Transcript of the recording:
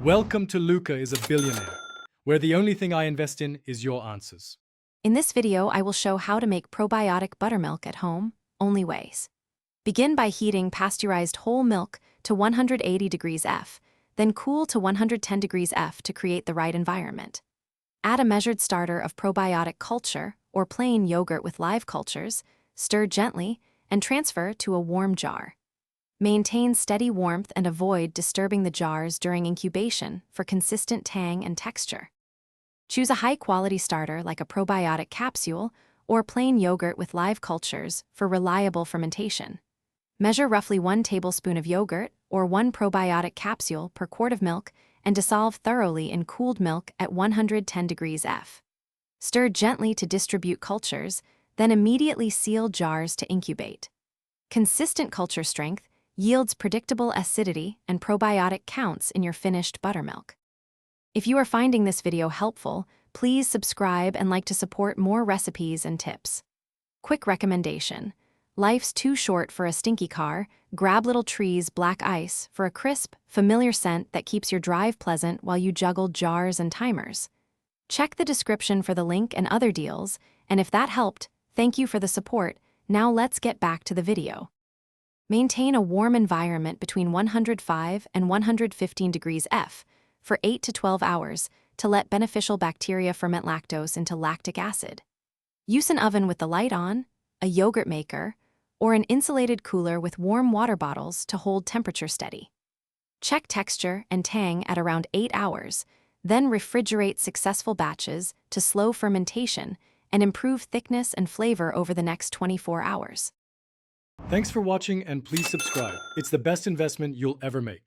Welcome to Luca is a Billionaire, where the only thing I invest in is your answers. In this video, I will show how to make probiotic buttermilk at home, only ways. Begin by heating pasteurized whole milk to 180 degrees F, then cool to 110 degrees F to create the right environment. Add a measured starter of probiotic culture, or plain yogurt with live cultures, stir gently, and transfer to a warm jar. Maintain steady warmth and avoid disturbing the jars during incubation for consistent tang and texture. Choose a high-quality starter like a probiotic capsule or plain yogurt with live cultures for reliable fermentation. Measure roughly 1 tablespoon of yogurt or 1 probiotic capsule per quart of milk and dissolve thoroughly in cooled milk at 110 degrees F. Stir gently to distribute cultures, then immediately seal jars to incubate. Consistent culture strength yields predictable acidity and probiotic counts in your finished buttermilk. If you are finding this video helpful, please subscribe and like to support more recipes and tips. Quick recommendation: life's too short for a stinky car. Grab Little Tree's Black Ice for a crisp, familiar scent that keeps your drive pleasant while you juggle jars and timers. Check the description for the link and other deals, and if that helped, thank you for the support. Now let's get back to the video. Maintain a warm environment between 105 and 115 degrees F for 8 to 12 hours to let beneficial bacteria ferment lactose into lactic acid. Use an oven with the light on, a yogurt maker, or an insulated cooler with warm water bottles to hold temperature steady. Check texture and tang at around 8 hours, then refrigerate successful batches to slow fermentation and improve thickness and flavor over the next 24 hours. Thanks for watching and please subscribe. It's the best investment you'll ever make.